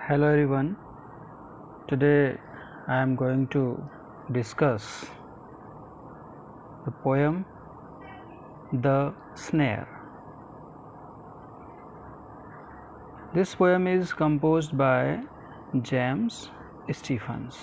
Hello everyone. Today I am going to discuss the poem The Snare. This poem is composed by James Stephens.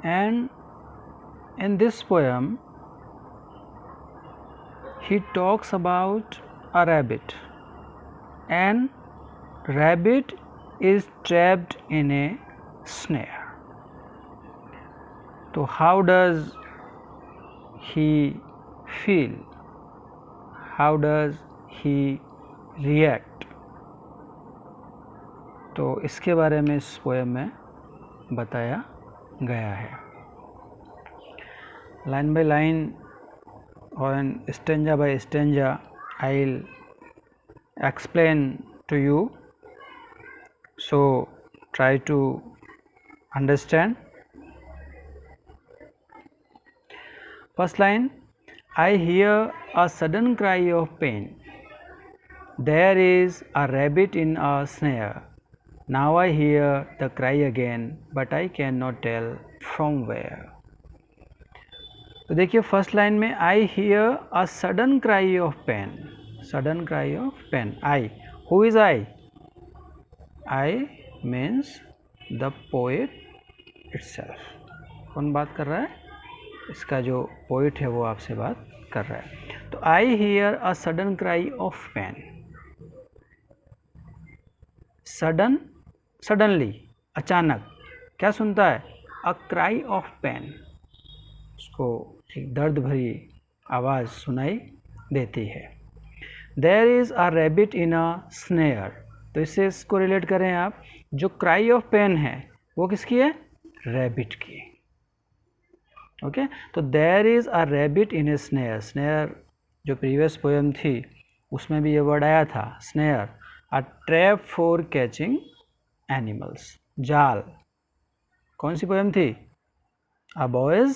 And in this poem he talks about a rabbit, and rabbit is trapped in a snare. So how does he feel? How does he react? तो इसके बारे में इस poem में बताया गया है. Line by line और stanza by stanza I'll explain to you, so try to understand. First line, I hear a sudden cry of pain. There is a rabbit in a snare. Now I hear the cry again, but I cannot tell from where. तो देखिए first line में I hear a sudden cry of pain. Sudden cry of pain. I. Who is I? I means the poet itself. कौन बात कर रहा है? इसका जो पोइट है वो आपसे बात कर रहा है. तो I hear a sudden cry of pain. Suddenly अचानक क्या सुनता है? A cry of pain. उसको एक दर्द भरी आवाज़ सुनाई देती है. There is a rabbit in a snare. तो इससे इसको रिलेट करें आप. जो क्राई ऑफ पेन है वो किसकी है? रैबिट की. ओके. तो there is a rabbit in a snare. Snare जो प्रीवियस पोएम थी उसमें भी ये वर्ड आया था, snare. A trap for catching animals. जाल. कौन सी पोएम थी? A boy's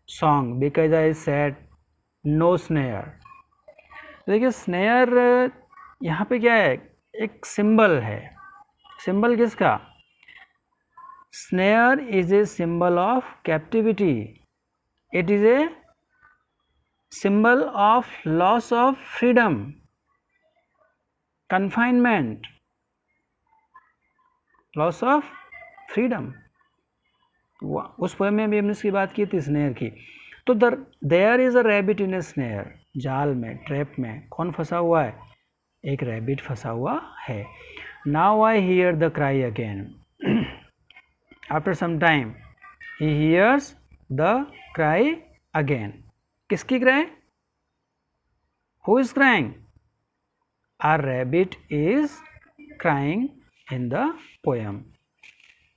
song. Because I said no snare. देखिए स्नेयर यहाँ पे क्या है? एक सिंबल है. सिंबल किसका? Snare is a symbol of captivity. It is a symbol of loss of freedom, confinement, loss of freedom. उस पोएम में भी हमने इसकी बात की थी स्नेयर की. तो there is a rabbit in a snare. जाल में, ट्रैप में कौन फंसा हुआ है? एक रैबिट फंसा हुआ है. Now I hear the cry again. After some time he hears the cry again. किसकी cry? Who is crying? A rabbit is crying in the poem,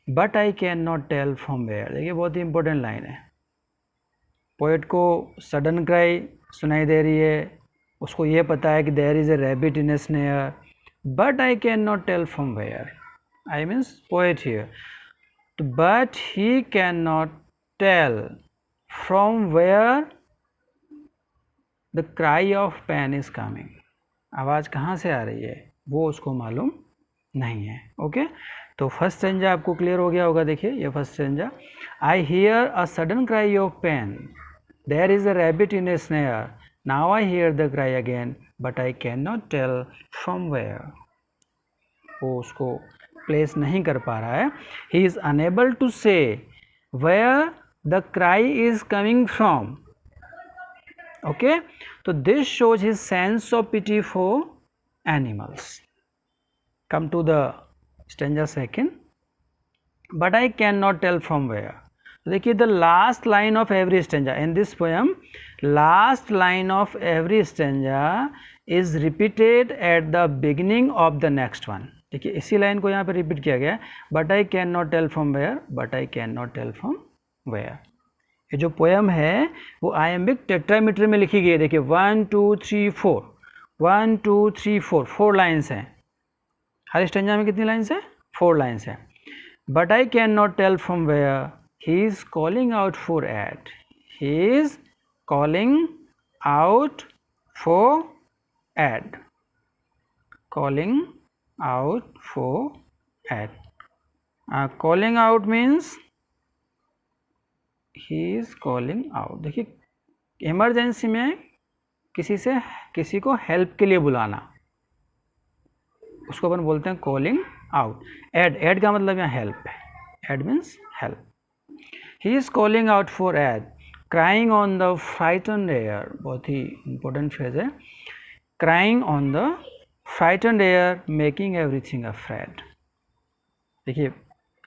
but I cannot tell from where. देखिए बहुत ही important line है. Poet को sudden cry सुनाई दे रही है, उसको ये पता है कि there is a rabbit in a snare, but I can not tell from where. I means poet here. But he can not tell from where the cry of pain is coming. आवाज़ कहाँ से आ रही है वो उसको मालूम नहीं है. ओके. तो फर्स्ट स्टेंजा आपको क्लियर हो गया होगा. देखिए ये first stanza. I hear a sudden cry of pain. There is a rabbit in a snare. Now I hear the cry again, but I can not tell from where. वो उसको place नहीं कर पा रहा है. He is unable to say where the cry is coming from. Okay, so this shows his sense of pity for animals. Come to the stanza second. But I cannot tell from where. देखिए the last line of every stanza in this poem, last line of every stanza is repeated at the beginning of the next one. देखिए इसी line को यहाँ पे repeat किया गया है. But I cannot tell from where. But I cannot tell from where. ये जो पोएम है वो आयम्बिक टेट्रामीटर में लिखी गई है. देखिए 1 2 3 4, 1 2 3 4, 4 लाइन्स हैं. हर स्टेंजा में कितनी लाइन्स हैं? 4 लाइन्स हैं. But I can not tell from where. He is calling out for aid. He is calling out for aid. Calling out for at. Calling out means he is calling out. देखिए emergency में किसी को help के लिए बुलाना, उसको अपन बोलते हैं कॉलिंग आउट. एड का मतलब यहाँ हेल्प है. Aid means help. He is calling out for aid, crying on the frightened air. बहुत ही इंपॉर्टेंट फ्रेज है. Crying on the frightened air, making everything afraid. देखिए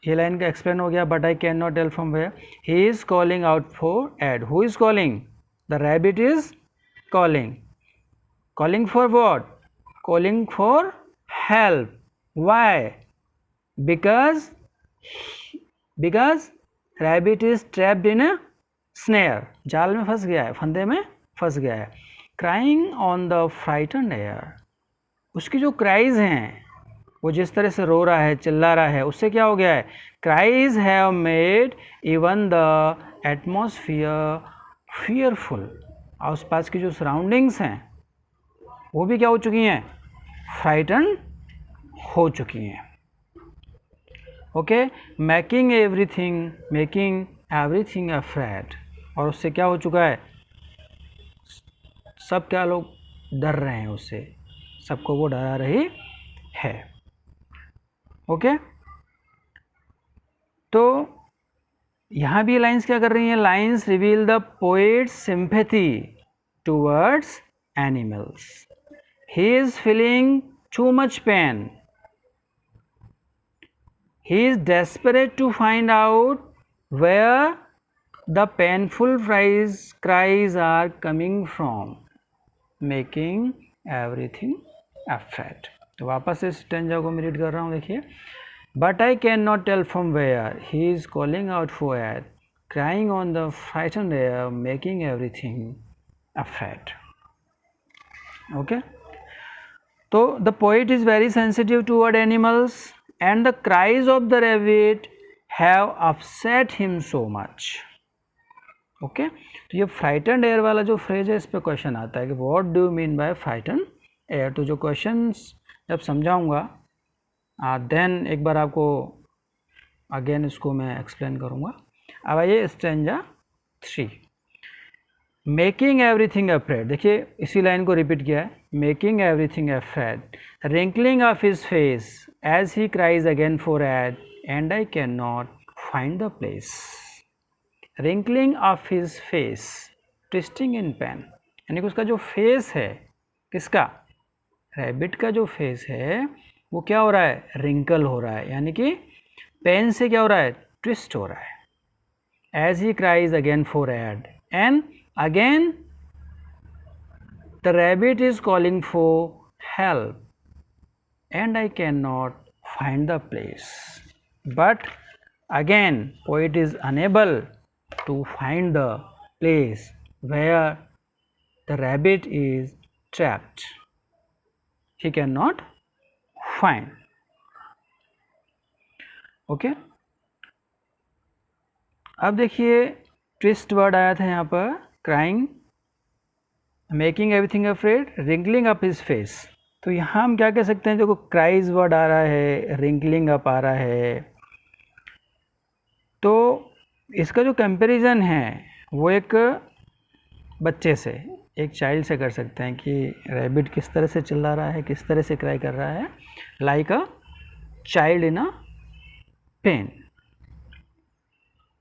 ये लाइन का एक्सप्लेन हो गया. But I can not tell from where. He is calling out for aid. Who is calling? The rabbit is calling. Calling for what? Calling for help. Why? Because rabbit is trapped in a snare. जाल में फंस गया है, फंदे में फंस गया है. Crying on the frightened air. उसकी जो क्राइज हैं, वो जिस तरह से रो रहा है, चिल्ला रहा है, उससे क्या हो गया है? Cries have made even the atmosphere fearful. आस पास की जो सराउंडिंग्स हैं वो भी क्या हो चुकी हैं? फ्राइटन हो चुकी हैं. ओके. Making everything afraid. और उससे क्या हो चुका है? सब क्या लोग डर रहे हैं उससे, सबको वो डरा रही है. ओके. तो यहाँ भी लाइंस क्या कर रही हैं? Lines reveal the poet's sympathy towards animals. He is feeling too much pain. He is desperate to find out where the painful cries are coming from, making everything afraid. तो वापस इस स्टेंजा को मैं read कर रहा हूँ. देखिए. But I cannot tell from where. He is calling out for aid, crying on the frightened air, making everything afraid. Okay. So the poet is very sensitive toward animals, and the cries of the rabbit have upset him so much. Okay. तो ये frightened air वाला जो phrase है, इस पे question आता है कि what do you mean by frightened air. तो जो क्वेश्चंस जब समझाऊंगा देन एक बार आपको अगेन इसको मैं एक्सप्लेन करूँगा. अब आइए स्टेंजा 3. Making everything afraid. देखिए इसी लाइन को रिपीट किया है. Making everything afraid, wrinkling of his face as he cries again for aid, and I can not find the place. Wrinkling of his face, twisting in pain. यानी कि उसका जो face है, किसका? रैबिट का जो फेस है वो क्या हो रहा है? रिंकल हो रहा है, यानी कि पेन से क्या हो रहा है? ट्विस्ट हो रहा है. As he cries again for aid, and again the rabbit is calling for help, and I can not find the place. But again poet is unable to find the place where the rabbit is trapped. He can not find. Okay. अब देखिए twist word आया था यहाँ पर. Crying, making everything afraid, wrinkling up his face. तो यहाँ हम क्या कह सकते हैं? देखो क्राइज वर्ड आ रहा है, रिंकलिंग अप आ रहा है, तो इसका जो कंपैरिजन है वो एक बच्चे से, एक चाइल्ड से कर सकते हैं कि रैबिट किस तरह से चिल्ला रहा है, किस तरह से क्राई कर रहा है. Like a child in a pain.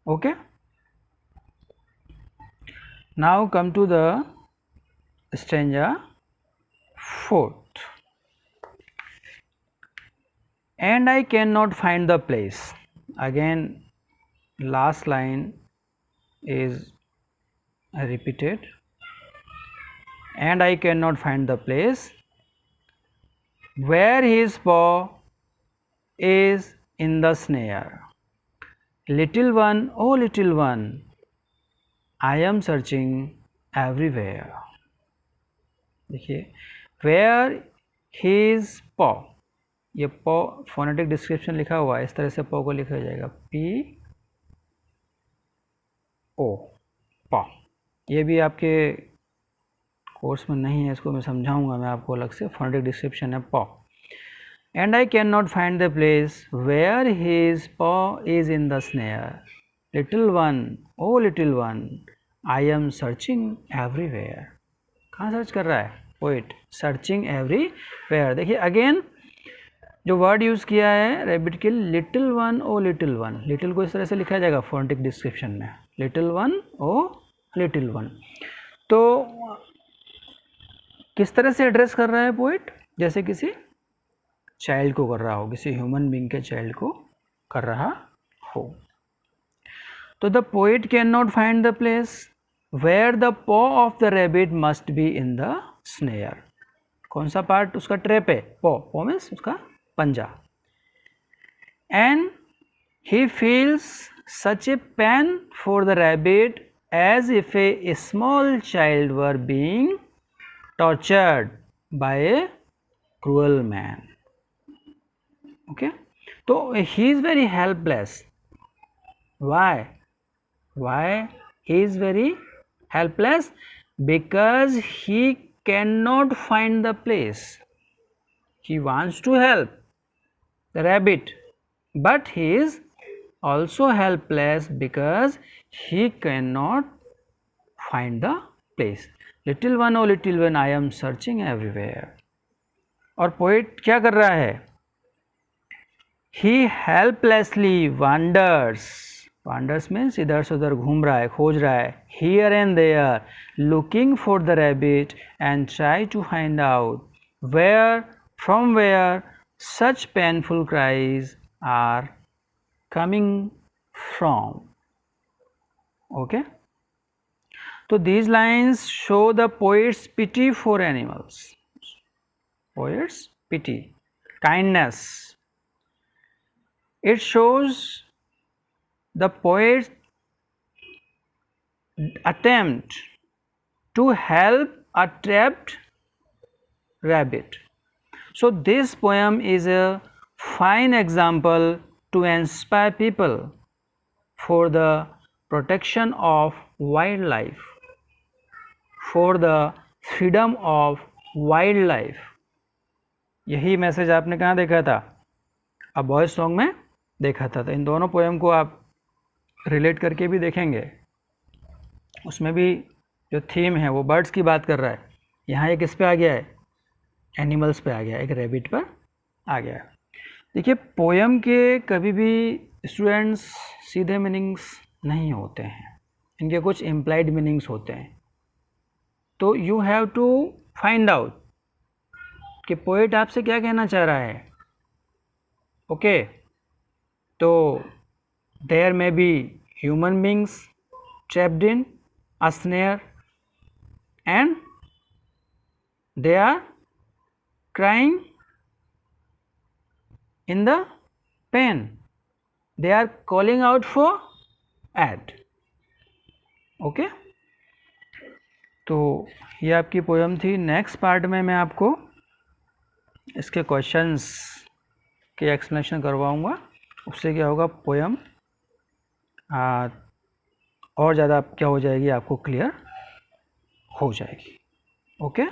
Okay. Now come to the stanza 4th. And I can not find the place. Again last line is repeated. And I cannot find the place where his paw is in the snare. Little one, oh little one, I am searching everywhere. देखिए where his paw, ये paw phonetic description लिखा हुआ है, इस तरह से paw को लिखा जाएगा P-O, paw. ये भी आपके कोर्स में नहीं है, इसको मैं समझाऊंगा मैं आपको अलग से. फोनेटिक डिस्क्रिप्शन है पॉ. and I cannot find the place where his paw is in the snare. Little one, oh little one, I am searching everywhere. कहाँ सर्च कर रहा है पोइट? Searching everywhere. देखिए अगेन जो वर्ड यूज़ किया है रैबिट के लिए, लिटिल वन ओ लिटिल वन. लिटिल को इस तरह से लिखा जाएगा फोनेटिक डिस्क्रिप्शन में, लिटिल वन ओ लिटिल वन. तो किस तरह से एड्रेस कर रहा है पोइट? जैसे किसी चाइल्ड को कर रहा हो, किसी ह्यूमन बीइंग के चाइल्ड को कर रहा हो. तो the poet can not find the place where the paw of the rabbit must be in the snare. कौन सा पार्ट उसका ट्रैप है? पॉ मीन्स उसका पंजा. And he feels such a pain for the rabbit as if a small child were being tortured by a cruel man. Okay, तो he is very helpless. why he is very helpless? Because he cannot find the place. He wants to help the rabbit, but he is also helpless because he cannot find the place. Little one, oh little one, I am searching everywhere. और poet क्या कर रहा है? He helplessly wanders. Wanders means इधर से उधर घूम रहा है, खोज रहा है. Here and there, looking for the rabbit and try to find out from where such painful cries are coming from. Okay. So these lines show the poet's pity for animals. Poet's pity, kindness. It shows the poet's attempt to help a trapped rabbit. So this poem is a fine example to inspire people for the protection of wildlife, for the freedom of wildlife. यही message आपने कहाँ देखा था? अब boys song में देखा था. तो इन दोनों पोएम को आप रिलेट करके भी देखेंगे. उसमें भी जो थीम है वो बर्ड्स की बात कर रहा है. यहाँ एक इस पे आ गया है, एनिमल्स पे आ गया, एक रैबिट पर आ गया. देखिए पोएम के कभी भी स्टूडेंट्स सीधे मीनिंग्स नहीं होते हैं, इनके कुछ इम्प्लाइड मीनिंग्स होते हैं. तो you have to find out कि पोएट आपसे क्या कहना चाह रहा है. ओके, तो there may be human beings trapped in a snare and they are crying in the pain, they are calling out for aid. Okay, तो ये आपकी पोएम थी. नेक्स्ट पार्ट में मैं आपको इसके क्वेश्चंस के एक्सप्लेनेशन करवाऊंगा. उससे क्या होगा, पोएम और ज़्यादा क्या हो जाएगी, आपको क्लियर हो जाएगी. ओके.